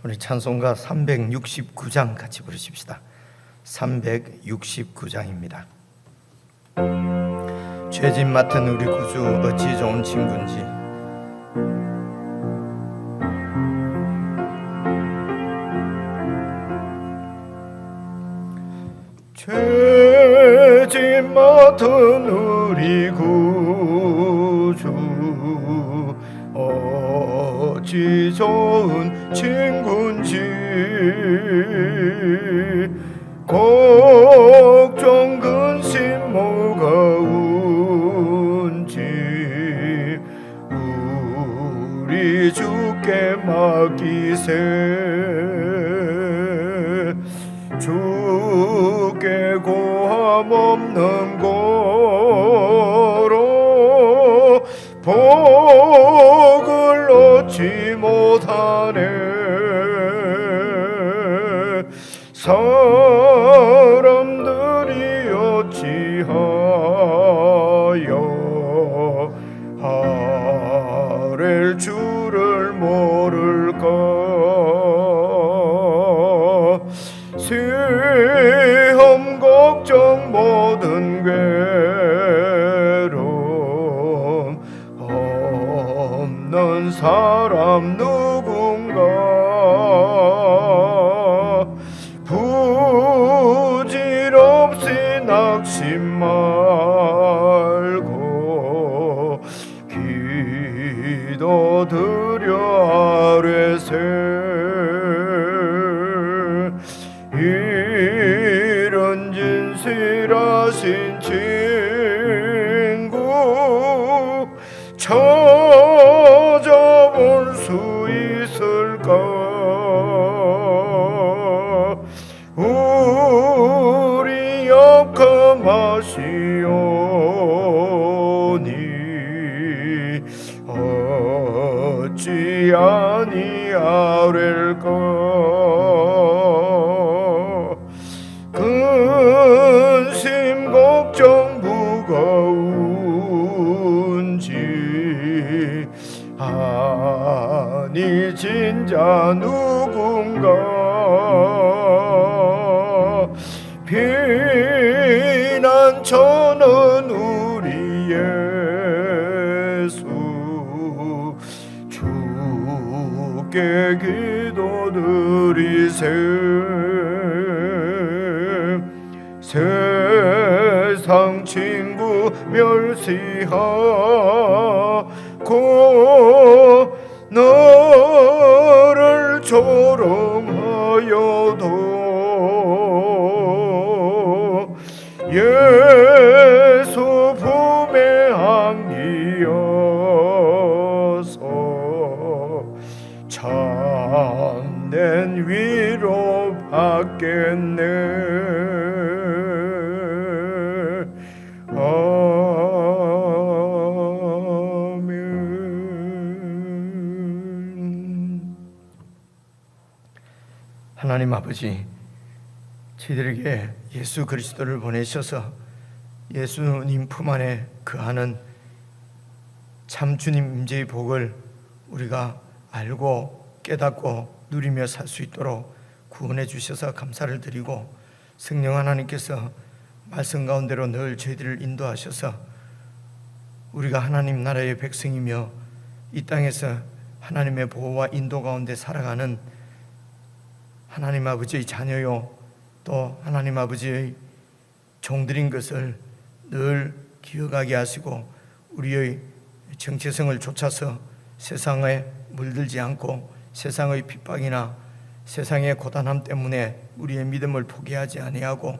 우리 찬송가 369장 같이 부르십시다. 369장입니다. 죄짐 맡은 우리 구주 어찌 좋은 친구인지. 죄짐 맡은 우리 구주 어찌 좋은 친구인지, 걱정 근심 뭐가 운지 우리 주께 맡기세. 주께 고함 없는 거로 복을 얻지 못하네. 사람들이 어찌하여 아랠 줄을 모를까. 시험 걱정 모든 괴로움 없는 사람 누군가. 부질없이 낙심 말고 기도 드려 아뢰세. 이런 진실하신 친구 찾아볼 수 있을까. 우리 약함하시오니 어찌 아니하랴까. 근심 걱정 무거운지 아니 진짜 누군가. 피난처는 우리 예수 주께 기도드리세. 세상 친구 멸시하고 너를 조롱하여도 예수 품에 안기어서 참된 위로 받겠네. 하나님 아버지, 저희들에게 예수 그리스도를 보내셔서 예수님 품 안에 거하는 참 주님 임재의 복을 우리가 알고 깨닫고 누리며 살 수 있도록 구원해 주셔서 감사를 드리고, 성령 하나님께서 말씀 가운데로 늘 저희들을 인도하셔서 우리가 하나님 나라의 백성이며 이 땅에서 하나님의 보호와 인도 가운데 살아가는 하나님 아버지의 자녀요 또 하나님 아버지의 종들인 것을 늘 기억하게 하시고, 우리의 정체성을 좇아서 세상에 물들지 않고 세상의 핍박이나 세상의 고단함 때문에 우리의 믿음을 포기하지 아니하고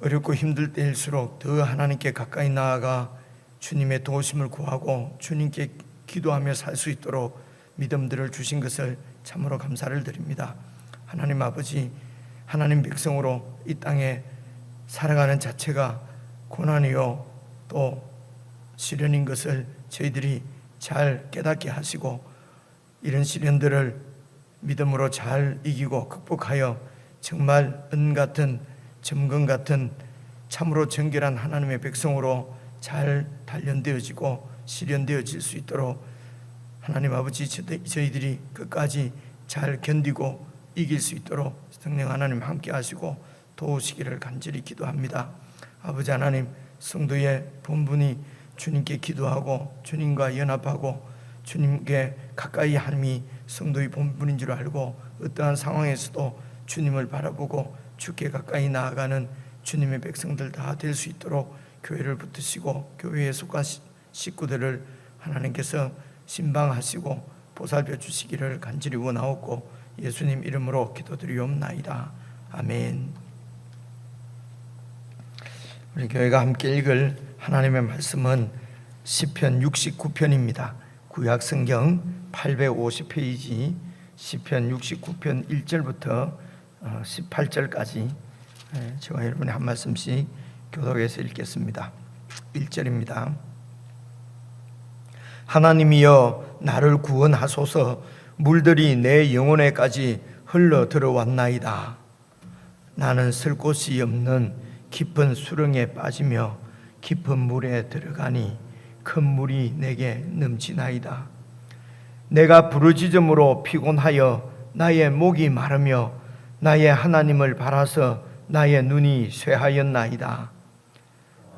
어렵고 힘들 때일수록 더 하나님께 가까이 나아가 주님의 도우심을 구하고 주님께 기도하며 살 수 있도록 믿음들을 주신 것을 참으로 감사를 드립니다. 하나님 아버지, 하나님 백성으로 이 땅에 살아가는 자체가 고난이요 또 시련인 것을 저희들이 잘 깨닫게 하시고, 이런 시련들을 믿음으로 잘 이기고 극복하여 정말 은 같은 점검 같은 참으로 정결한 하나님의 백성으로 잘 단련되어지고 실현되어질 수 있도록 하나님 아버지 저희들이 끝까지 잘 견디고 이길 수 있도록 성령 하나님 함께 하시고 도우시기를 간절히 기도합니다. 아버지 하나님, 성도의 본분이 주님께 기도하고 주님과 연합하고 주님께 가까이 함이 성도의 본분인 줄 알고 어떠한 상황에서도 주님을 바라보고 주께 가까이 나아가는 주님의 백성들 다 될 수 있도록 교회를 붙드시고 교회에 속한 식구들을 하나님께서 신방하시고 보살펴 주시기를 간절히 원하옵고 예수님 이름으로 기도드리옵나이다. 아멘. 우리 교회가 함께 읽을 하나님의 말씀은 시편 69편입니다. 구약성경 850페이지 시편 69편 1절부터 18절까지 제가 여러분이 한 말씀씩 교독해서 읽겠습니다. 1절입니다. 하나님이여 나를 구원하소서. 물들이 내 영혼에까지 흘러 들어왔나이다. 나는 쓸 곳이 없는 깊은 수렁에 빠지며 깊은 물에 들어가니 큰 물이 내게 넘치나이다. 내가 부르짖음으로 피곤하여 나의 목이 마르며 나의 하나님을 바라서 나의 눈이 쇠하였나이다.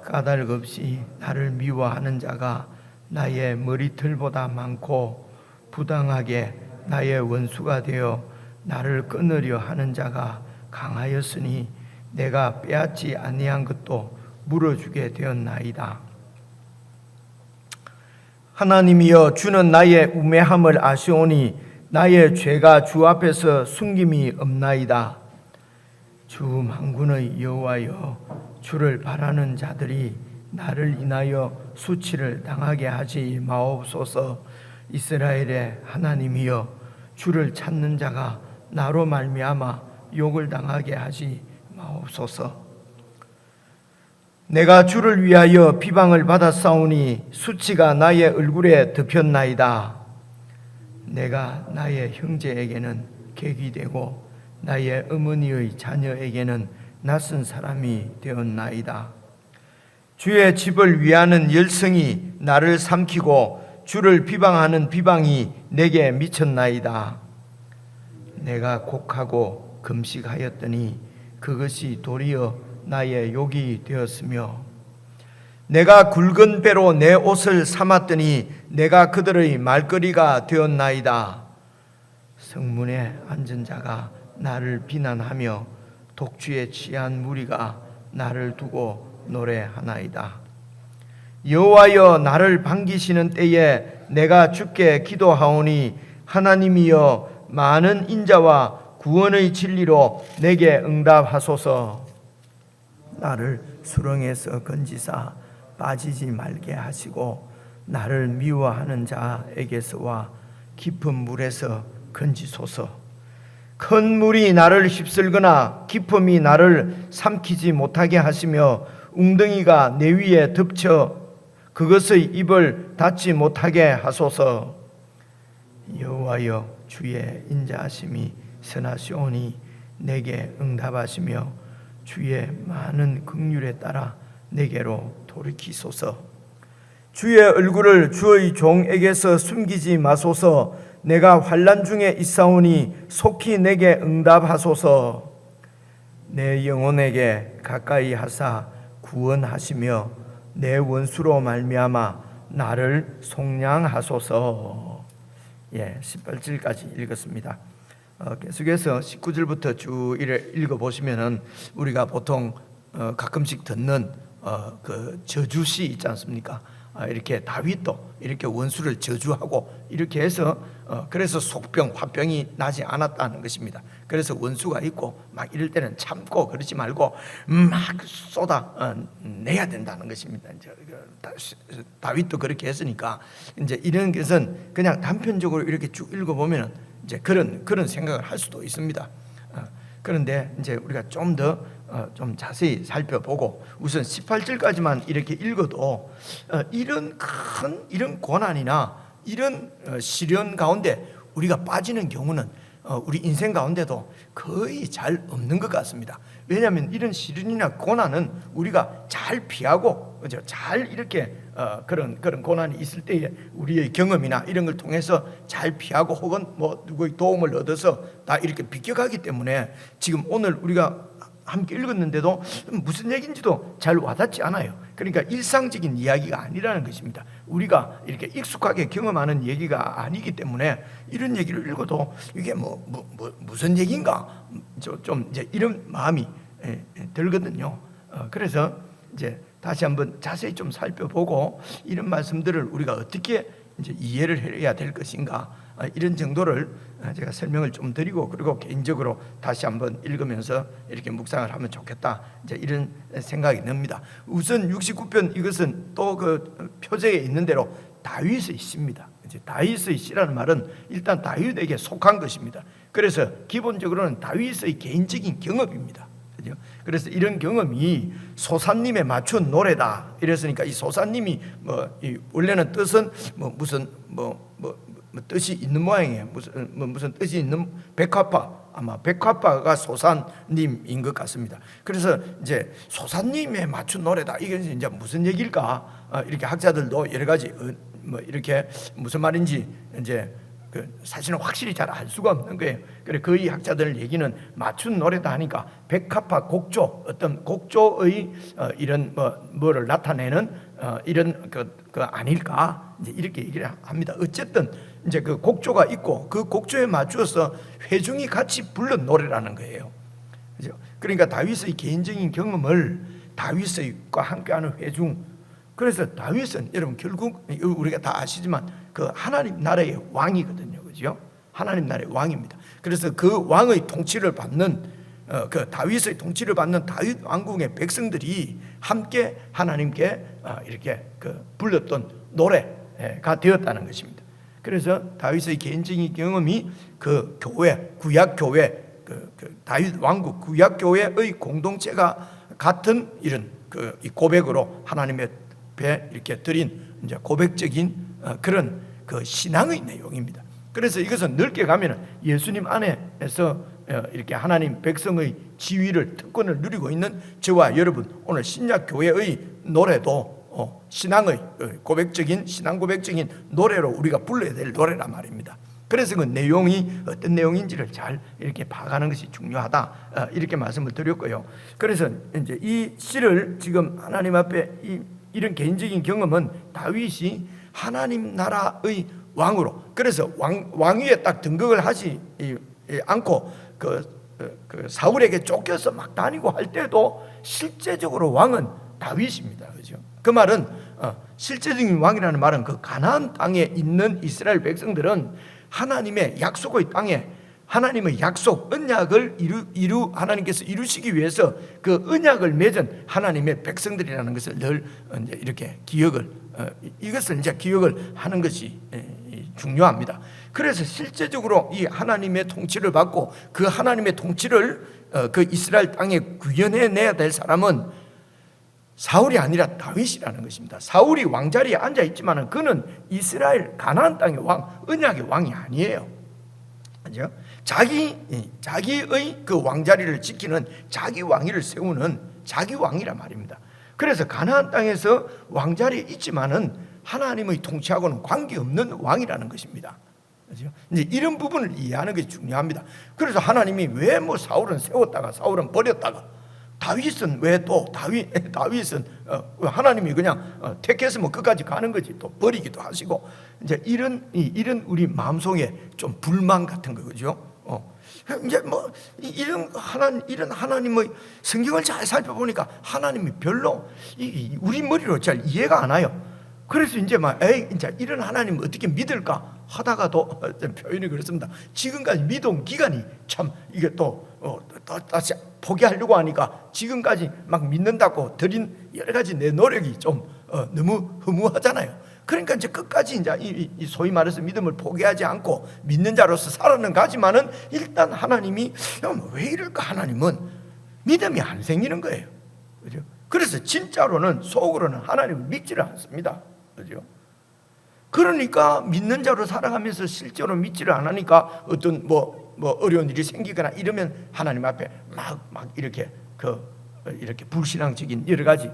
까닭없이 나를 미워하는 자가 나의 머리털보다 많고 부당하게 나의 원수가 되어 나를 끊으려 하는 자가 강하였으니 내가 빼앗지 아니한 것도 물어주게 되었나이다. 하나님이여 주는 나의 우매함을 아시오니 나의 죄가 주 앞에서 숨김이 없나이다. 주 만군의 여호와여 주를 바라는 자들이 나를 인하여 수치를 당하게 하지 마옵소서. 이스라엘의 하나님이여 주를 찾는 자가 나로 말미암아 욕을 당하게 하지 마옵소서. 내가 주를 위하여 비방을 받았사오니 수치가 나의 얼굴에 덮였나이다. 내가 나의 형제에게는 객이 되고 나의 어머니의 자녀에게는 낯선 사람이 되었나이다. 주의 집을 위하는 열성이 나를 삼키고 주를 비방하는 비방이 내게 미쳤나이다. 내가 곡하고 금식하였더니 그것이 도리어 나의 욕이 되었으며 내가 굵은 배로 내 옷을 삼았더니 내가 그들의 말거리가 되었나이다. 성문에 앉은 자가 나를 비난하며 독주에 취한 무리가 나를 두고 노래하나이다. 여호와여 나를 반기시는 때에 내가 주께 기도하오니 하나님이여 많은 인자와 구원의 진리로 내게 응답하소서. 나를 수렁에서 건지사 빠지지 말게 하시고 나를 미워하는 자에게서와 깊은 물에서 건지소서. 큰 물이 나를 휩쓸거나 깊음이 나를 삼키지 못하게 하시며 웅덩이가 내 위에 덮쳐 그것의 입을 닫지 못하게 하소서. 여호와여 주의 인자하심이 선하시오니 내게 응답하시며 주의 많은 긍휼에 따라 내게로 돌이키소서. 주의 얼굴을 주의 종에게서 숨기지 마소서. 내가 환난 중에 있사오니 속히 내게 응답하소서. 내 영혼에게 가까이 하사 구원하시며 내 원수로 말미암아 나를 속량하소서. 18절까지 읽었습니다. 계속해서 19절부터 쭉 읽어보시면은 우리가 보통 가끔씩 듣는 그 저주시 있지 않습니까? 이렇게 다윗도 이렇게 원수를 저주하고 이렇게 해서 그래서 속병 화병이 나지 않았다는 것입니다. 그래서 원수가 있고 막 이럴 때는 참고 그러지 말고 막 쏟아 내야 된다는 것입니다. 이제 다윗도 그렇게 했으니까 이제 이런 것은 그냥 단편적으로 이렇게 쭉 읽어보면 이제 그런 생각을 할 수도 있습니다. 그런데 이제 우리가 좀 더 좀 자세히 살펴보고 우선 18절까지만 이렇게 읽어도 이런 큰 이런 고난이나 이런 시련 가운데 우리가 빠지는 경우는 우리 인생 가운데도 거의 잘 없는 것 같습니다. 왜냐하면 이런 시련이나 고난은 우리가 잘 피하고, 그죠? 잘 이렇게 그런 고난이 있을 때에 우리의 경험이나 이런 걸 통해서 잘 피하고, 혹은 뭐 누구의 도움을 얻어서 다 이렇게 비껴가기 때문에 지금 오늘 우리가 함께 읽었는데도 무슨 얘기인지도 잘 와닿지 않아요. 그러니까 일상적인 이야기가 아니라는 것입니다. 우리가 이렇게 익숙하게 경험하는 얘기가 아니기 때문에 이런 얘기를 읽어도 이게 무슨 얘기인가 좀 이제 이런 마음이 들거든요. 그래서 이제 다시 한번 자세히 좀 살펴보고 이런 말씀들을 우리가 어떻게 이제 이해를 해야 될 것인가, 이런 정도를 제가 설명을 좀 드리고, 그리고 개인적으로 다시 한번 읽으면서 이렇게 묵상을 하면 좋겠다, 이제 이런 생각이 듭니다. 우선 69편, 이것은 또 그 표제에 있는 대로 다윗의 시입니다. 이제 다윗의 시라는 말은 일단 다윗에게 속한 것입니다. 그래서 기본적으로는 다윗의 개인적인 경험입니다. 그래서 이런 경험이 소사님에 맞춘 노래다 이랬으니까, 이 소사님이 원래는 뜻은 무슨 뜻이 있는 모양이에요. 무슨 뜻이 있는 백화파, 아마 백화파가 소사님인 것 같습니다. 그래서 이제 소사님에 맞춘 노래다, 이게 이제 무슨 얘기일까? 이렇게 학자들도 여러 가지 이렇게 무슨 말인지 이제 사실은 확실히 잘 알 수가 없는 거예요. 그래 거의 학자들 얘기는 맞춘 노래다 하니까 백합화 곡조, 어떤 곡조의 이런 뭐를 나타내는 이런 그 아닐까, 이제 이렇게 얘기를 합니다. 어쨌든 이제 그 곡조가 있고 그 곡조에 맞추어서 회중이 같이 부른 노래라는 거예요. 그죠? 그러니까 다윗의 개인적인 경험을 다윗과 함께하는 회중. 그래서 다윗은 여러분 결국 우리가 다 아시지만 그 하나님 나라의 왕이거든요, 그죠? 하나님 나라의 왕입니다. 그래서 그 왕의 통치를 받는 그 다윗의 통치를 받는 다윗 왕국의 백성들이 함께 하나님께 이렇게 불렀던 노래가 되었다는 것입니다. 그래서 다윗의 개인적인 경험이 그 교회, 구약 교회, 그 다윗 왕국 구약 교회의 공동체가 같은 이런 이 고백으로 하나님의 배 이렇게 드린 이제 고백적인 그런 그 신앙의 내용입니다. 그래서 이것은 넓게 가면은 예수님 안에서 이렇게 하나님 백성의 지위를, 특권을 누리고 있는 저와 여러분, 오늘 신약 교회의 노래도 신앙의 고백적인, 신앙 고백적인 노래로 우리가 불러야 될 노래란 말입니다. 그래서 그 내용이 어떤 내용인지를 잘 이렇게 파악하는 것이 중요하다, 이렇게 말씀을 드렸고요. 그래서 이제 이 시를 지금 하나님 앞에 이런 개인적인 경험은 다윗이 하나님 나라의 왕으로, 그래서 왕위에 딱 등극을 하지 않고 그 사울에게 쫓겨서 막 다니고 할 때도 실제적으로 왕은 다윗입니다. 그죠? 그 말은 실제적인 왕이라는 말은 그 가나안 땅에 있는 이스라엘 백성들은 하나님의 약속의 땅에 하나님의 약속, 언약을 하나님께서 이루시기 위해서 그 언약을 맺은 하나님의 백성들이라는 것을 늘 이제 이렇게 이것을 이제 기억을 하는 것이 중요합니다. 그래서 실제적으로 이 하나님의 통치를 받고 그 하나님의 통치를 그 이스라엘 땅에 구현해내야 될 사람은 사울이 아니라 다윗이라는 것입니다. 사울이 왕자리에 앉아 있지만 그는 이스라엘 가나안 땅의 왕, 언약의 왕이 아니에요. 그죠? 자기의 그 왕자리를 지키는, 자기 왕위를 세우는 자기 왕이란 말입니다. 그래서 가나안 땅에서 왕자리에 있지만은 하나님의 통치하고는 관계없는 왕이라는 것입니다. 그렇죠? 이제 이런 부분을 이해하는 것이 중요합니다. 그래서 하나님이 왜 사울은 세웠다가 사울은 버렸다가 다윗은 왜 또 다윗은 하나님이 그냥 택했으면 끝까지 가는 거지, 또 버리기도 하시고, 이제 이런 우리 마음속에 좀 불만 같은 거, 그죠? 이제 이런 하나님의 성경을 잘 살펴보니까 하나님이 별로 우리 머리로 잘 이해가 안 와요. 그래서 이제 이제 이런 하나님 어떻게 믿을까 하다가도 표현이 그렇습니다. 지금까지 믿어온 기간이 참 이게 또 다시 포기하려고 하니까 지금까지 막 믿는다고 드린 여러 가지 내 노력이 좀 너무 허무하잖아요. 그러니까 이제 끝까지 이제 이 소위 말해서 믿음을 포기하지 않고 믿는 자로서 살아는 가지만은 일단 하나님이 왜 이럴까, 하나님은 믿음이 안 생기는 거예요. 그죠? 그래서 진짜로는 속으로는 하나님을 믿지를 않습니다. 그죠? 그러니까 믿는 자로 살아가면서 실제로 믿지를 않으니까 어떤 뭐 어려운 일이 생기거나 이러면 하나님 앞에 막 이렇게 이렇게 불신앙적인 여러 가지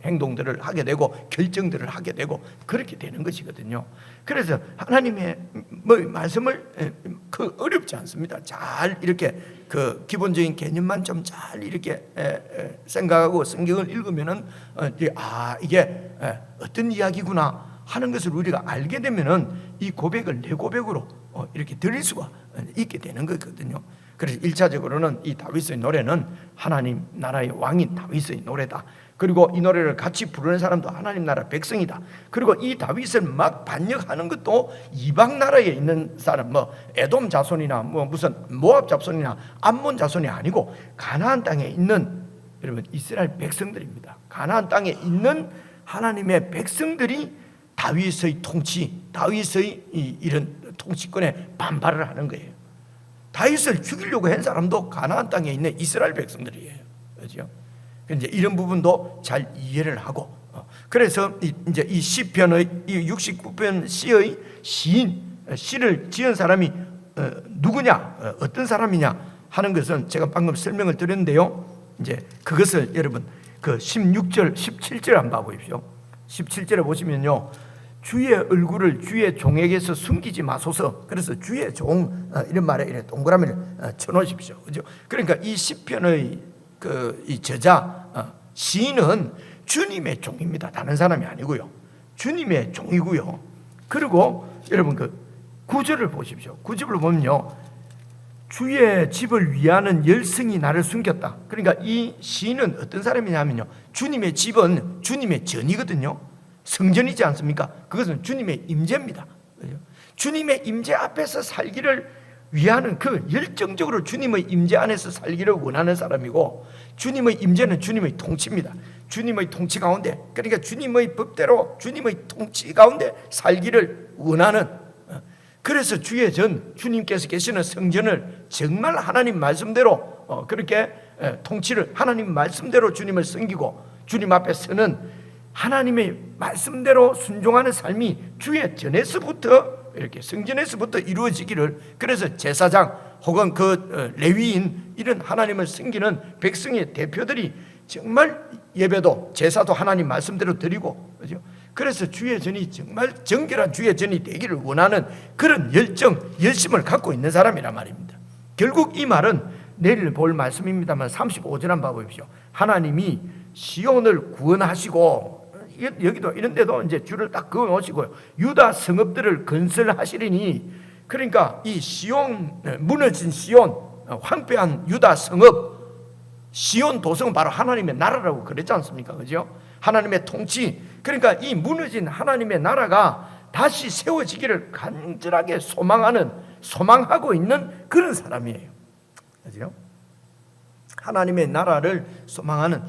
행동들을 하게 되고 결정들을 하게 되고 그렇게 되는 것이거든요. 그래서 하나님의 말씀을 어렵지 않습니다. 잘 이렇게 기본적인 개념만 좀 잘 이렇게 생각하고 성경을 읽으면은 이게 어떤 이야기구나 하는 것을 우리가 알게 되면은 이 고백을 내 고백으로 이렇게 드릴 수가 있게 되는 거거든요. 그래서 1차적으로는 이 다윗의 노래는 하나님 나라의 왕인 다윗의 노래다. 그리고 이 노래를 같이 부르는 사람도 하나님 나라 백성이다. 그리고 이 다윗을 막 반역하는 것도 이방 나라에 있는 사람, 에돔 자손이나 무슨 모압 자손이나 암몬 자손이 아니고 가나안 땅에 있는 여러분 이스라엘 백성들입니다. 가나안 땅에 있는 하나님의 백성들이 다윗의 통치, 다윗의 이런 통치권에 반발을 하는 거예요. 다윗을 죽이려고 한 사람도 가나안 땅에 있는 이스라엘 백성들이에요. 그렇죠? 이제 이런 부분도 잘 이해를 하고, 그래서 이제 이 시편의 이 69편 시의 시를 지은 사람이 누구냐, 어떤 사람이냐 하는 것은 제가 방금 설명을 드렸는데요. 이제 그것을 여러분 16절, 17절 한번 봐보십시오. 17절에 보시면요. 주의 얼굴을 주의 종에게서 숨기지 마소서. 그래서 주의 종 이런 말에 이렇게 동그라미를 쳐놓으십시오. 그죠? 그러니까 이 시편의 이 저자 시인은 주님의 종입니다. 다른 사람이 아니고요. 주님의 종이고요. 그리고 여러분 9절을 보십시오. 9절을 보면요. 주의 집을 위하는 열성이 나를 숨겼다. 그러니까 이 시인은 어떤 사람이냐면요. 주님의 집은 주님의 전이거든요. 성전이지 않습니까? 그것은 주님의 임재입니다. 주님의 임재 앞에서 살기를 위하는 열정적으로 주님의 임재 안에서 살기를 원하는 사람이고, 주님의 임재는 주님의 통치입니다. 주님의 통치 가운데, 그러니까 주님의 법대로 주님의 통치 가운데 살기를 원하는, 그래서 주의 전 주님께서 계시는 성전을 정말 하나님 말씀대로 그렇게 통치를, 하나님 말씀대로 주님을 섬기고 주님 앞에 서는 하나님의 말씀대로 순종하는 삶이 주의 전에서부터 이렇게 성전에서부터 이루어지기를, 그래서 제사장 혹은 레위인 이런 하나님을 섬기는 백성의 대표들이 정말 예배도 제사도 하나님 말씀대로 드리고, 그죠? 그래서 주의 전이 정말 정결한 주의 전이 되기를 원하는 그런 열심을 갖고 있는 사람이란 말입니다. 결국 이 말은 내일 볼 말씀입니다만 35절 한번 봐보십시오. 하나님이 시온을 구원하시고, 여기도 이런 데도 이제 줄을 딱 그어 놓으시고요. 유다 성읍들을 건설하시리니, 그러니까 이 시온, 무너진 시온, 황폐한 유다 성읍, 시온 도성은 바로 하나님의 나라라고 그랬지 않습니까? 그죠? 하나님의 통치. 그러니까 이 무너진 하나님의 나라가 다시 세워지기를 간절하게 소망하고 있는 그런 사람이에요. 그죠? 하나님의 나라를 소망하는,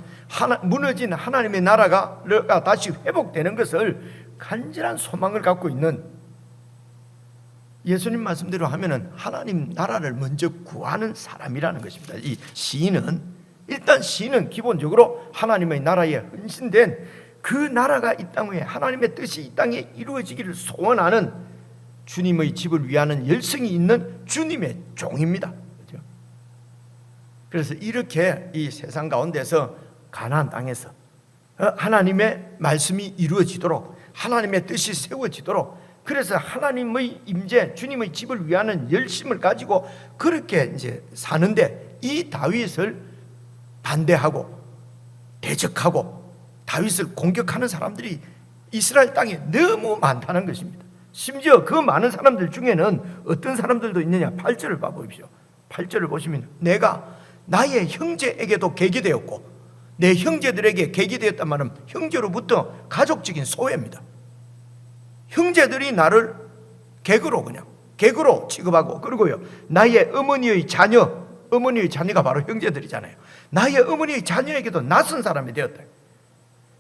무너진 하나님의 나라가 다시 회복되는 것을 간절한 소망을 갖고 있는, 예수님 말씀대로 하면은 하나님 나라를 먼저 구하는 사람이라는 것입니다. 이 시인은 기본적으로 하나님의 나라에 헌신된, 그 나라가 이 땅 위에 하나님의 뜻이 이 땅에 이루어지기를 소원하는 주님의 집을 위하는 열성이 있는 주님의 종입니다. 그래서 이렇게 이 세상 가운데서 가나안 땅에서 하나님의 말씀이 이루어지도록, 하나님의 뜻이 세워지도록, 그래서 하나님의 임재, 주님의 집을 위하는 열심을 가지고 그렇게 이제 사는데, 이 다윗을 반대하고 대적하고 다윗을 공격하는 사람들이 이스라엘 땅에 너무 많다는 것입니다. 심지어 그 많은 사람들 중에는 어떤 사람들도 있느냐. 8절을 봐보십시오. 8절을 보시면 내가 나의 형제에게도 계기 되었고, 내 형제들에게 계기 되었단 말은 형제로부터 가족적인 소외입니다. 형제들이 나를 객으로 취급하고, 그리고요 나의 어머니의 자녀가 바로 형제들이잖아요. 나의 어머니의 자녀에게도 낯선 사람이 되었다.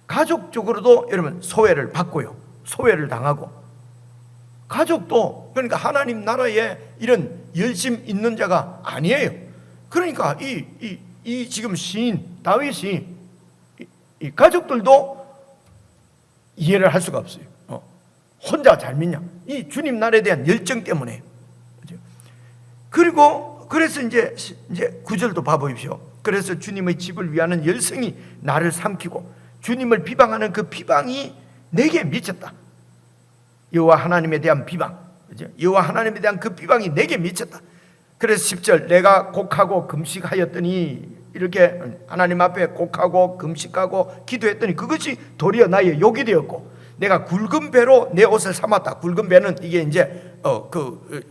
가족적으로도 여러분 소외를 받고요, 소외를 당하고, 가족도 그러니까 하나님 나라에 이런 열심 있는 자가 아니에요. 그러니까 이 지금 시인 다윗이 이 가족들도 이해를 할 수가 없어요. 혼자 잘 믿냐? 이 주님 나라에 대한 열정 때문에. 그리고 그래서 이제 9절도 봐보십시오. 그래서 주님의 집을 위하는 열성이 나를 삼키고 주님을 비방하는 그 비방이 내게 미쳤다. 여호와 하나님에 대한 비방, 그죠? 여호와 하나님에 대한 그 비방이 내게 미쳤다. 그래서 10절, 내가 곡하고 금식하였더니, 이렇게 하나님 앞에 곡하고 금식하고 기도했더니 그것이 도리어 나의 욕이 되었고, 내가 굵은 배로 내 옷을 삼았다. 굵은 배는 이게 이제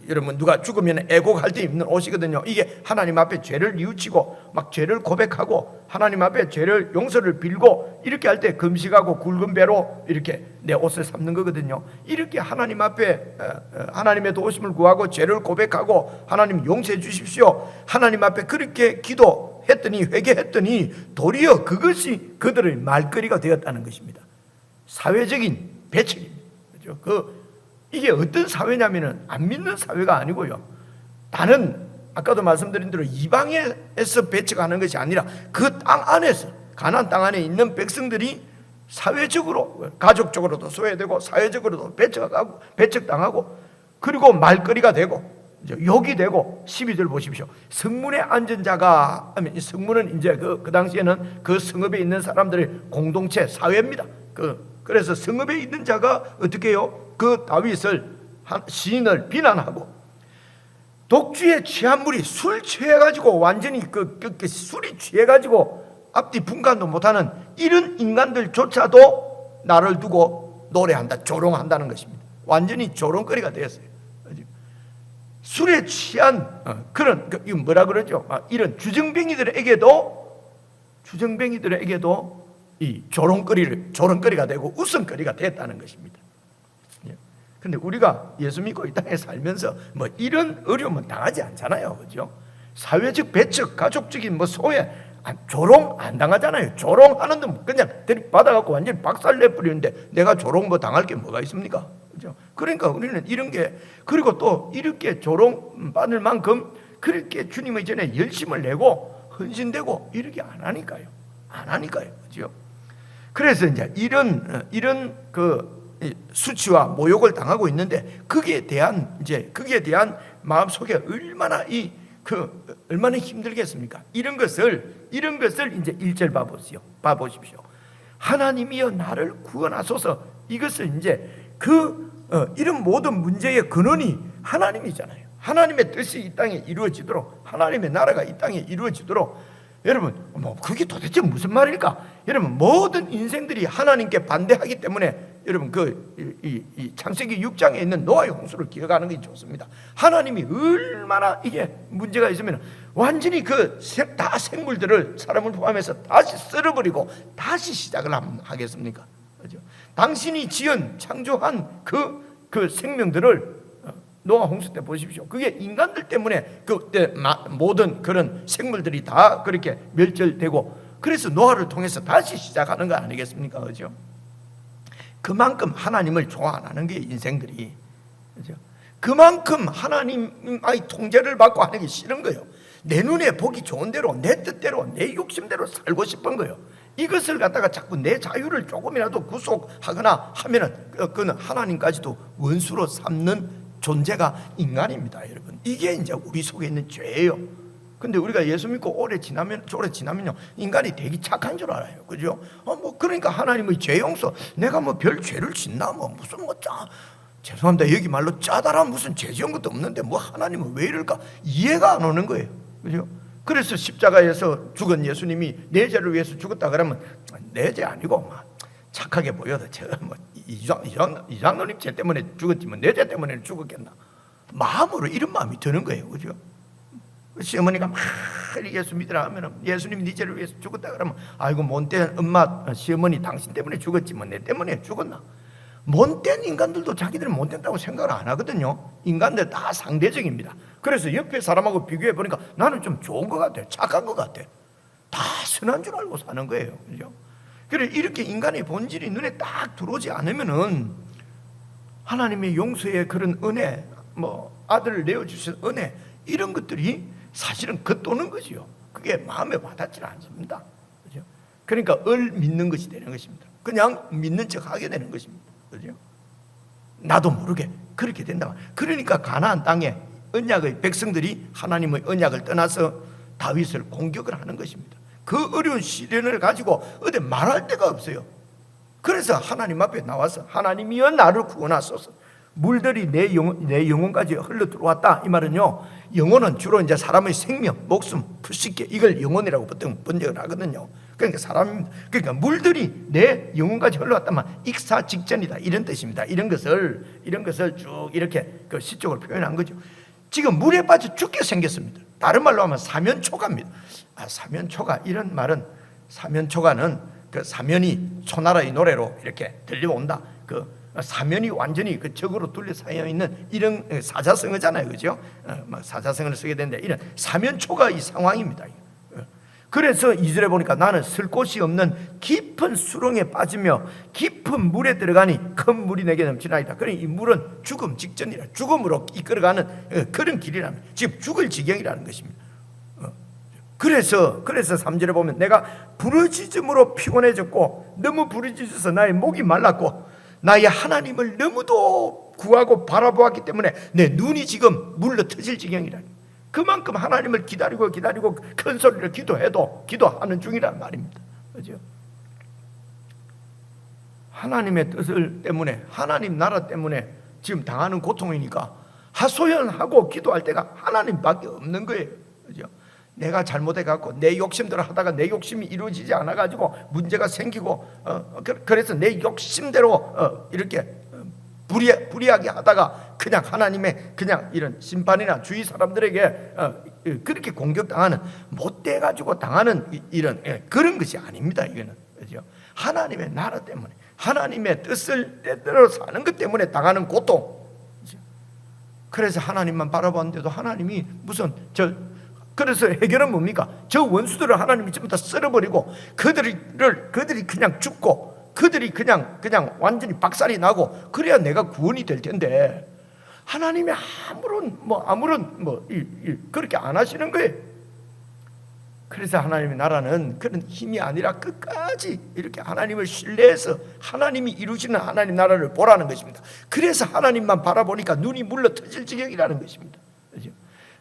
여러분 누가 죽으면 애곡할 때 입는 옷이거든요. 이게 하나님 앞에 죄를 뉘우치고 막 죄를 고백하고 하나님 앞에 죄를 용서를 빌고 이렇게 할 때 금식하고 굵은 배로 이렇게 내 옷을 삼는 거거든요. 이렇게 하나님 앞에 하나님의 도우심을 구하고 죄를 고백하고 하나님 용서해 주십시오, 하나님 앞에 그렇게 기도했더니, 회개했더니 도리어 그것이 그들의 말거리가 되었다는 것입니다. 사회적인 배척입니다. 그렇죠? 이게 어떤 사회냐면은 안 믿는 사회가 아니고요. 나는 아까도 말씀드린 대로 이방에서 배척하는 것이 아니라 그 땅 안에서, 가나안 땅 안에 있는 백성들이 사회적으로, 가족적으로도 소외되고 사회적으로도 배척당하고 그리고 말거리가 되고 욕이 되고. 12절 보십시오. 성문에 앉은 자가, 성문은 이제 그 당시에는 그 성읍에 있는 사람들의 공동체, 사회입니다. 그래서 성읍에 있는 자가 어떻게 해요? 그 다윗을, 시인을 비난하고, 독주에 취한 물이 술 취해가지고 완전히 술이 취해가지고 앞뒤 분간도 못하는 이런 인간들조차도 나를 두고 노래한다, 조롱한다는 것입니다. 완전히 조롱거리가 되었어요. 술에 취한 그런, 뭐라 그러죠? 이런 주정뱅이들에게도 이 조롱거리가 되고 웃음거리가 됐다는 것입니다. 근데 우리가 예수 믿고 이 땅에 살면서 뭐 이런 어려움은 당하지 않잖아요, 그죠? 사회적 배척, 가족적인 소외, 조롱 안 당하잖아요. 조롱하는데 그냥 들이받아갖고 완전히 박살내버리는데 내가 조롱 당할 게 뭐가 있습니까? 그죠? 그러니까 우리는 이런 게, 그리고 또 이렇게 조롱받을 만큼 그렇게 주님의 전에 열심을 내고 헌신되고 이렇게 안 하니까요. 그죠? 그래서 이제 이런 수치와 모욕을 당하고 있는데 거기에 대한 마음속에 얼마나 힘들겠습니까? 이런 것을 이제 1절 봐보십시오. 하나님이여 나를 구원하소서. 이것을 이제 이런 모든 문제의 근원이 하나님이잖아요. 하나님의 뜻이 이 땅에 이루어지도록, 하나님의 나라가 이 땅에 이루어지도록. 여러분, 그게 도대체 무슨 말일까? 여러분, 모든 인생들이 하나님께 반대하기 때문에 여러분 이 창세기 6장에 있는 노아의 홍수를 기억하는 게 좋습니다. 하나님이 얼마나 이게 문제가 있으면 완전히 다 생물들을, 사람을 포함해서 다시 썰어버리고 다시 시작을 하겠습니까? 그렇죠? 당신이 창조한 그 생명들을 노아 홍수 때 보십시오. 그게 인간들 때문에 그때 모든 그런 생물들이 다 그렇게 멸절되고, 그래서 노아를 통해서 다시 시작하는 거 아니겠습니까? 그렇죠? 그만큼 하나님을 좋아 안 하는 게 인생들이, 그렇죠? 그만큼 하나님의 통제를 받고 하는 게 싫은 거예요. 내 눈에 보기 좋은 대로, 내 뜻대로, 내 욕심대로 살고 싶은 거예요. 이것을 갖다가 자꾸 내 자유를 조금이라도 구속하거나 하면은 그는 하나님까지도 원수로 삼는 존재가 인간입니다, 여러분. 이게 이제 우리 속에 있는 죄예요. 근데 우리가 예수 믿고 오래 지나면요, 인간이 되게 착한 줄 알아요, 그죠? 그러니까 하나님의 죄 용서, 내가 별 죄를 짓나, 무슨 죄송합니다, 여기 말로 짜다란 무슨 죄 지은 것도 없는데 하나님은 왜 이럴까? 이해가 안 오는 거예요, 그죠? 그래서 십자가에서 죽은 예수님이 내 죄를 위해서 죽었다 그러면 내 죄 아니고 착하게 보여도 이장로님 죄 때문에 죽었지 내 죄 때문에 죽었겠나? 마음으로 이런 마음이 드는 거예요, 그죠? 시어머니가 막 예수 믿으라 하면, 예수님이 네 죄를 위해서 죽었다 그러면, 아이고 못된 엄마, 시어머니 당신 때문에 죽었지 내 때문에 죽었나? 못된 인간들도 자기들은 못된다고 생각을 안 하거든요. 인간들 다 상대적입니다. 그래서 옆에 사람하고 비교해 보니까 나는 좀 좋은 것 같아, 착한 것 같아. 다 선한 줄 알고 사는 거예요, 그죠? 그래, 이렇게 인간의 본질이 눈에 딱 들어오지 않으면은 하나님의 용서의 그런 은혜, 아들을 내어주신 은혜, 이런 것들이 사실은 겉도는 거지요. 그게 마음에 와닿지는 않습니다, 그죠? 그러니까 믿는 것이 되는 것입니다. 그냥 믿는 척 하게 되는 것입니다, 그죠? 나도 모르게 그렇게 된다. 그러니까 가나안 땅에 언약의 백성들이 하나님의 언약을 떠나서 다윗을 공격을 하는 것입니다. 그 어려운 시련을 가지고 어디 말할 데가 없어요. 그래서 하나님 앞에 나와서 하나님이여 나를 구원하소서. 물들이 내 영혼까지 흘러 들어왔다. 이 말은요, 영혼은 주로 이제 사람의 생명, 목숨, 푸시게 이걸 영혼이라고 보통 번역을 하거든요. 그러니까 물들이 내 영혼까지 흘러왔다면 익사 직전이다 이런 뜻입니다. 이런 것을 쭉 이렇게 그 시적으로 표현한 거죠. 지금 물에 빠져 죽게 생겼습니다. 다른 말로 하면 사면초가입니다. 사면초가, 이런 말은, 사면초가는 그 사면이 초나라의 노래로 이렇게 들려온다. 그 사면이 완전히 그 적으로 둘러싸여 있는 이런 사자성어잖아요, 그죠? 사자성어를 쓰게 되는데 이런 사면초가 이 상황입니다. 그래서 2절에 보니까 나는 쓸 곳이 없는 깊은 수렁에 빠지며 깊은 물에 들어가니 큰 물이 내게 넘치나이다. 그러니 이 물은 죽음 직전이라, 죽음으로 이끌어가는 그런 길이랍니다. 지금 죽을 지경이라는 것입니다. 그래서 3절에 보면 내가 부르짖음으로 피곤해졌고 너무 부르짖어서 나의 목이 말랐고 나의 하나님을 너무도 구하고 바라보았기 때문에 내 눈이 지금 물러 터질 지경이라니. 그만큼 하나님을 기다리고 큰 소리를 기도하는 중이란 말입니다. 그렇죠? 하나님의 뜻을 때문에, 하나님 나라 때문에 지금 당하는 고통이니까 하소연하고 기도할 때가 하나님밖에 없는 거예요. 그렇죠? 내가 잘못해갖고 내 욕심대로 하다가 내 욕심이 이루어지지 않아가지고 문제가 생기고 그래서 내 욕심대로 이렇게 불의하게 하다가 그냥 하나님의 그냥 이런 심판이나 주위 사람들에게 그렇게 공격당하는, 못돼가지고 당하는 이런 그런 것이 아닙니다. 이거는, 그렇죠? 하나님의 나라 때문에, 하나님의 뜻을 때대로 사는 것 때문에 당하는 고통. 그렇죠? 그래서 하나님만 바라봤는데도 하나님이 무슨 그래서 해결은 뭡니까? 저 원수들을 하나님이 전부 다 썰어버리고 그들이 그냥 죽고 그들이 그냥 완전히 박살이 나고 그래야 내가 구원이 될 텐데 하나님이 아무런 그렇게 안 하시는 거예요. 그래서 하나님의 나라는 그런 힘이 아니라 끝까지 이렇게 하나님을 신뢰해서 하나님이 이루시는 하나님 나라를 보라는 것입니다. 그래서 하나님만 바라보니까 눈이 물러 터질 지경이라는 것입니다. 그렇죠?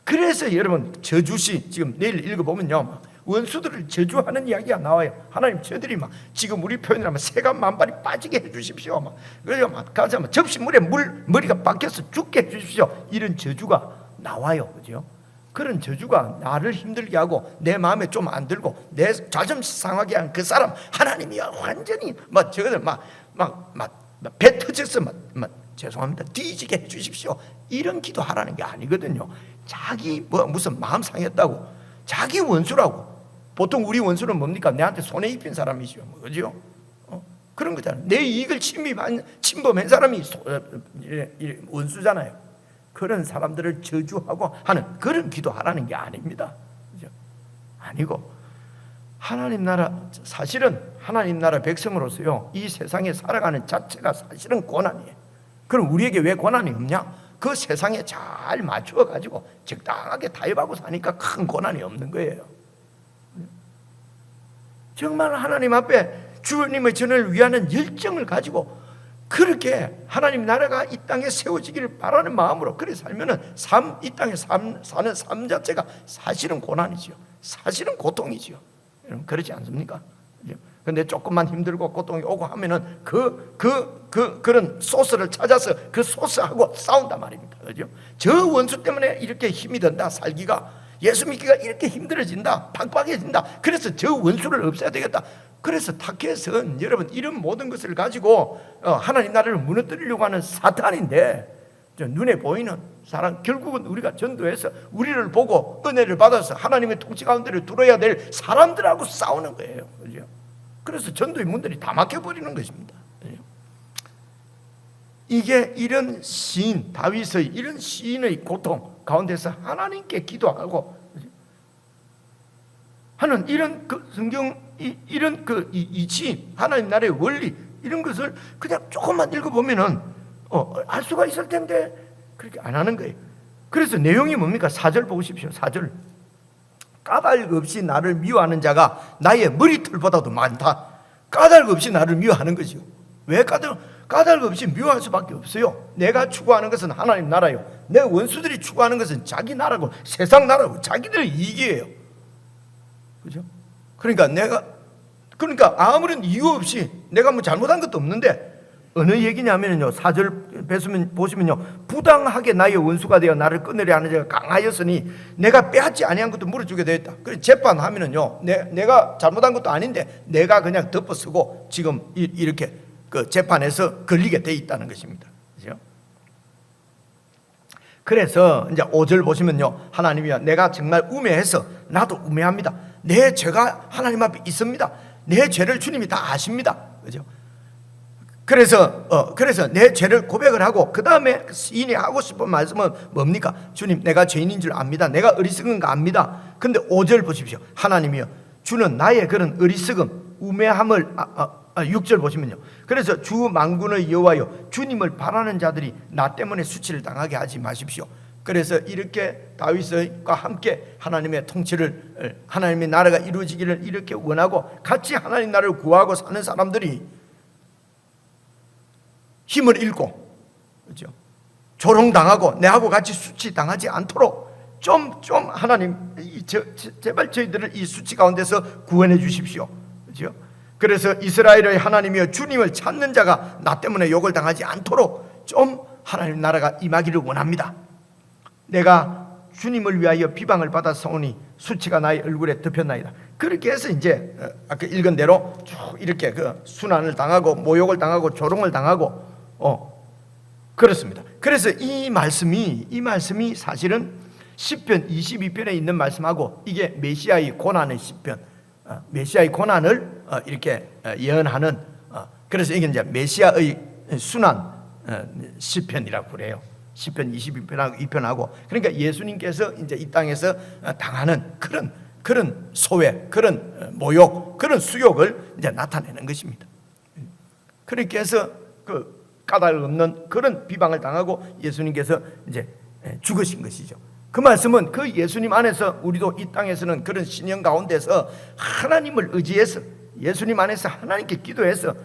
그래서 여러분 저주시 지금 내일 읽어보면요, 원수들을 저주하는 이야기가 나와요. 하나님 저들이 지금 우리 표현이라면 새가 만발이 빠지게 해주십시오. 그래서 가서 접시물에 머리가 박혀서 죽게 해주십시오. 이런 저주가 나와요. 그죠? 그런 저주가 나를 힘들게 하고 내 마음에 좀 안 들고 내 자존심 상하게 한 그 사람 하나님이 완전히 저들 배 터져서 죄송합니다 뒤지게 해주십시오. 이런 기도하라는 게 아니거든요. 자기 무슨 마음 상했다고 자기 원수라고. 보통 우리 원수는 뭡니까? 내한테 손해 입힌 사람이죠. 그죠? 그런 거잖아요. 내 이익을 침범한 사람이 원수잖아요. 그런 사람들을 저주하고 하는 그런 기도하라는 게 아닙니다. 그죠? 아니고 하나님 나라, 사실은 하나님 나라 백성으로서요, 이 세상에 살아가는 자체가 사실은 고난이에요. 그럼 우리에게 왜 고난이 없냐? 그 세상에 잘 맞추어가지고 적당하게 타협하고 사니까 큰 고난이 없는 거예요. 정말 하나님 앞에 주님의 전을 위하는 열정을 가지고 그렇게 하나님 나라가 이 땅에 세워지기를 바라는 마음으로 그렇게 살면은 이 땅에 사는 삶 자체가 사실은 고난이죠. 사실은 고통이죠. 여러분 그렇지 않습니까? 근데 조금만 힘들고 고통이 오고 하면은 그런 소스를 찾아서 그 소스하고 싸운단 말입니다. 그죠? 저 원수 때문에 이렇게 힘이 든다, 살기가. 예수 믿기가 이렇게 힘들어진다, 팍팍해진다. 그래서 저 원수를 없애야 되겠다. 그래서 타켓은 여러분 이런 모든 것을 가지고 하나님 나라를 무너뜨리려고 하는 사탄인데, 눈에 보이는 사람, 결국은 우리가 전도해서 우리를 보고 은혜를 받아서 하나님의 통치 가운데를 들어야 될 사람들하고 싸우는 거예요. 그죠? 그래서 전도의 문들이 다 막혀버리는 것입니다. 이게 이런 시인, 다윗의 이런 시인의 고통 가운데서 하나님께 기도하고 하는 이런 성경, 이런 이치, 하나님 나라의 원리, 이런 것을 그냥 조금만 읽어보면은 알 수가 있을 텐데 그렇게 안 하는 거예요. 그래서 내용이 뭡니까? 4절 보십시오. 4절. 까닭 없이 나를 미워하는 자가 나의 머리털보다도 많다. 까닭 없이 나를 미워하는 거죠. 왜 까닭 없이 미워할 수밖에 없어요? 내가 추구하는 것은 하나님 나라요. 내 원수들이 추구하는 것은 자기 나라고 세상 나라고 자기들 이익이에요. 그죠? 그러니까 아무런 이유 없이 내가 뭐 잘못한 것도 없는데 어느 얘기냐면요, 4절 보시면요, 부당하게 나의 원수가 되어 나를 끊으려 하는 자가 강하였으니 내가 빼앗지 아니한 것도 물어주게 되었다. 그래서 재판하면은요, 내가 잘못한 것도 아닌데 내가 그냥 덮어쓰고 지금 이렇게 그 재판에서 걸리게 돼 있다는 것입니다. 그렇죠? 그래서 이제 5절 보시면요, 하나님이여 내가 정말 우매해서 나도 우매합니다. 내 죄가 하나님 앞에 있습니다. 내 죄를 주님이 다 아십니다. 그죠? 그래서 내 죄를 고백을 하고 그 다음에 시인이 하고 싶은 말씀은 뭡니까? 주님, 내가 죄인인 줄 압니다. 내가 어리석은 거 압니다. 근데 5절 보십시오. 하나님이여 주는 나의 그런 어리석음, 우매함을 6절 보시면요, 그래서 주 만군의 여호와여 주님을 바라는 자들이 나 때문에 수치를 당하게 하지 마십시오. 그래서 이렇게 다윗과 함께 하나님의 통치를, 하나님의 나라가 이루어지기를 이렇게 원하고 같이 하나님 나라를 구하고 사는 사람들이 힘을 잃고, 그렇죠? 조롱당하고 내하고 같이 수치당하지 않도록 좀 하나님 제발 저희들을 이 수치 가운데서 구원해 주십시오. 그렇죠? 그래서 이스라엘의 하나님이여 주님을 찾는 자가 나 때문에 욕을 당하지 않도록 좀 하나님 나라가 임하기를 원합니다. 내가 주님을 위하여 비방을 받아 싸우니 수치가 나의 얼굴에 덮였나이다. 그렇게 해서 이제 아까 읽은 대로 쭉 이렇게 그 순환을 당하고 모욕을 당하고 조롱을 당하고 그렇습니다. 그래서 이 말씀이 사실은 시편 22편에 있는 말씀하고 이게 메시아의 고난의 시편, 메시아의 고난을 이렇게 예언하는, 그래서 이게 이제 메시아의 순환 시편이라고 그래요. 시편 22편하고 2편하고, 그러니까 예수님께서 이제 이 땅에서 당하는 그런 소외, 그런 모욕, 그런 수욕을 이제 나타내는 것입니다. 그렇게 해서 그 까닭 없는 그런 비방을 당하고 예수님께서 이제 죽으신 것이죠. 그 말씀은 그 예수님 안에서 우리도 이 땅에서는 그런 신령 가운데서 하나님을 의지해서 예수님 안에서 하나님께 기도해서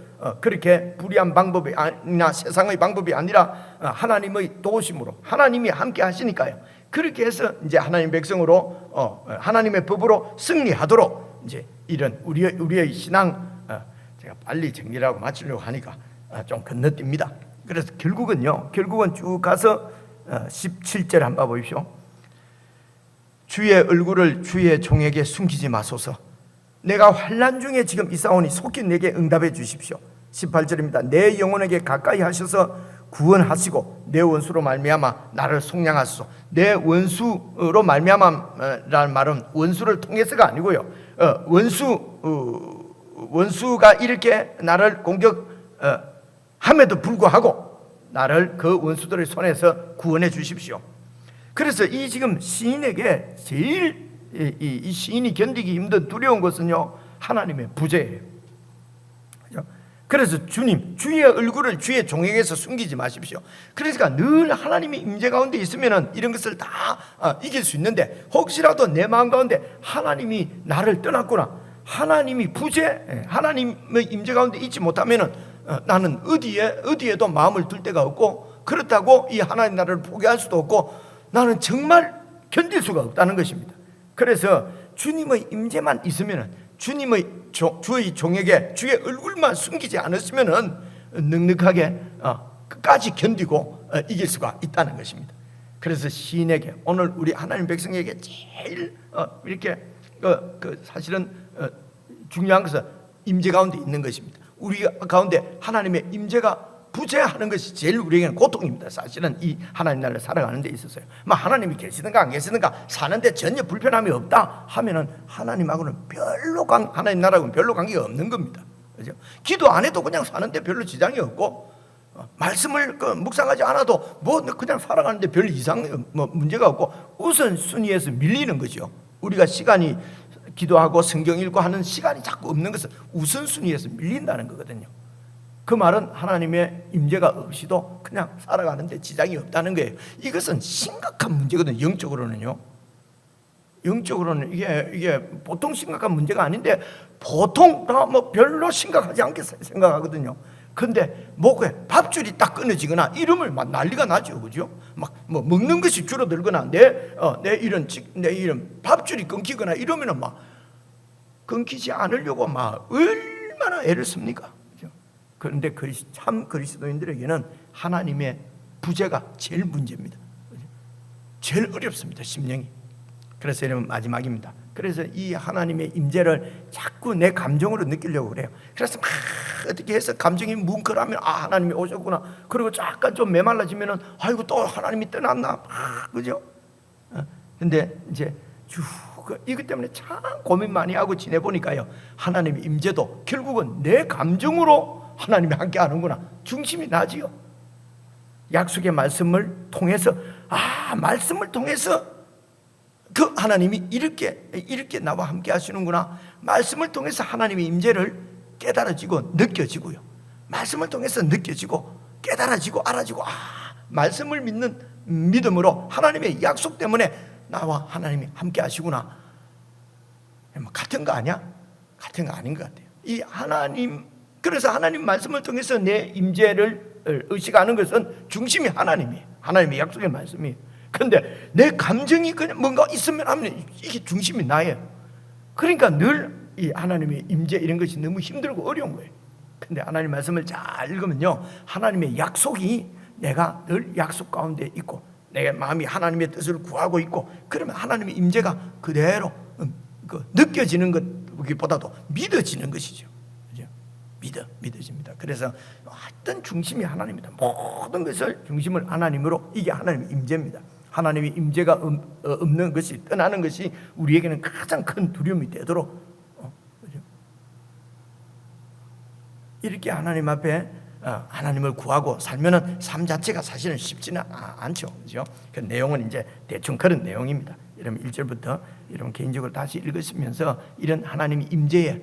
그렇게 불의한 방법이 아니라 세상의 방법이 아니라 하나님의 도우심으로 하나님이 함께 하시니까요. 그렇게 해서 이제 하나님 백성으로 하나님의 법으로 승리하도록 이제 이런 우리의 신앙, 제가 빨리 정리를 하고 마치려고 하니까 좀 건너뜁니다. 그래서 결국은 쭉 가서 17절 한번 보십시오. 주의 얼굴을 주의 종에게 숨기지 마소서. 내가 환난 중에 지금 있사오니 속히 내게 응답해 주십시오. 18절입니다. 내 영혼에게 가까이 하셔서 구원하시고 내 원수로 말미암아 나를 속량하소서. 내 원수로 말미암아라는 말은 원수를 통해서가 아니고요, 원수가 이렇게 나를 공격함에도 불구하고 나를 그 원수들의 손에서 구원해 주십시오. 그래서 이 지금 시인에게 제일 이 시인이 견디기 힘든 두려운 것은요, 하나님의 부재예요. 그래서 주님, 주의 얼굴을 주의 종에게서 숨기지 마십시오. 그러니까 늘 하나님이 임재 가운데 있으면은 이런 것을 다 이길 수 있는데, 혹시라도 내 마음 가운데 하나님이 나를 떠났구나, 하나님이 하나님의 임재 가운데 있지 못하면은 나는 어디에도 마음을 둘 데가 없고, 그렇다고 이 하나님 나라를 포기할 수도 없고, 나는 정말 견딜 수가 없다는 것입니다. 그래서 주님의 임재만 있으면은, 주님의 주의 종에게 주의 얼굴만 숨기지 않았으면은 넉넉하게 끝까지 견디고 이길 수가 있다는 것입니다. 그래서 시인에게, 오늘 우리 하나님 백성에게 제일 이렇게 사실은 중요한 것은 임재 가운데 있는 것입니다. 우리 가운데 하나님의 임재가 부재하는 것이 제일 우리에게는 고통입니다. 사실은 이 하나님 나라를 살아가는 데 있어서요. 하나님이 계시든가 안 계시든가 사는데 전혀 불편함이 없다 하면은 하나님하고는 하나님 나라하고는 별로 관계가 없는 겁니다. 그죠? 기도 안 해도 그냥 사는데 별로 지장이 없고, 말씀을 묵상하지 않아도 그냥 살아가는데 별 이상 문제가 없고, 우선순위에서 밀리는 거죠. 우리가 시간이 기도하고 성경 읽고 하는 시간이 자꾸 없는 것은 우선순위에서 밀린다는 거거든요. 그 말은 하나님의 임재가 없이도 그냥 살아가는데 지장이 없다는 거예요. 이것은 심각한 문제거든요. 영적으로는요. 영적으로는 이게 보통 심각한 문제가 아닌데, 보통 다 별로 심각하지 않게 생각하거든요. 근데 목에 밥줄이 딱 끊어지거나 이러면 막 난리가 나죠, 그죠? 막 뭐 먹는 것이 줄어들거나 내 이런 밥줄이 끊기거나 이러면은 막 끊기지 않으려고 막 얼마나 애를 씁니까? 그죠? 그런데 참 그리스도인들에게는 하나님의 부재가 제일 문제입니다. 그죠? 제일 어렵습니다, 심령이. 그래서 여러분 마지막입니다. 그래서 이 하나님의 임재를 자꾸 내 감정으로 느끼려고 그래요. 그래서 막 어떻게 해서 감정이 뭉클하면 하나님이 오셨구나. 그리고 약간 좀 메말라지면은 아이고 또 하나님이 떠났나, 그죠? 근데 이제 이것 때문에 참 고민 많이 하고 지내보니까요, 하나님의 임재도 결국은 내 감정으로 하나님이 함께 하는구나, 중심이 나지요. 약속의 말씀을 통해서 말씀을 통해서 그 하나님이 이렇게 나와 함께 하시는구나, 말씀을 통해서 하나님의 임재를 깨달아지고 느껴지고요, 말씀을 통해서 느껴지고 깨달아지고 알아지고 말씀을 믿는 믿음으로 하나님의 약속 때문에 나와 하나님이 함께 하시구나. 같은 거 아니야? 같은 거 아닌 것 같아요. 이 하나님, 그래서 하나님 말씀을 통해서 내 임재를 의식하는 것은 중심이 하나님이에요. 하나님의 약속의 말씀이에요. 근데 내 감정이 그냥 뭔가 있으면 하면 이게 중심이 나예요. 그러니까 늘 이 하나님의 임재 이런 것이 너무 힘들고 어려운 거예요. 근데 하나님 말씀을 잘 읽으면요, 하나님의 약속이 내가 늘 약속 가운데 있고 내 마음이 하나님의 뜻을 구하고 있고, 그러면 하나님의 임재가 그대로 느껴지는 것보다도 믿어지는 것이죠. 그죠? 믿어집니다. 그래서 어떤 중심이 하나님입니다. 모든 것을 중심을 하나님으로, 이게 하나님의 임재입니다. 하나님의 임재가 없는 것이, 떠나는 것이 우리에게는 가장 큰 두려움이 되도록, 그죠? 이렇게 하나님 앞에 하나님을 구하고 살면은 삶 자체가 사실은 쉽지는 않죠, 그죠? 그 내용은 이제 대충 그런 내용입니다. 여러분 1절부터 여러분 개인적으로 다시 읽으시면서 이런 하나님의 임재에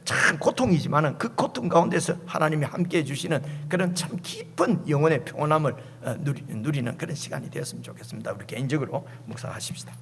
참 고통이지만은 그 고통 가운데서 하나님이 함께 해주시는 그런 참 깊은 영혼의 평온함을 누리는 그런 시간이 되었으면 좋겠습니다. 우리 개인적으로 묵상하십시다.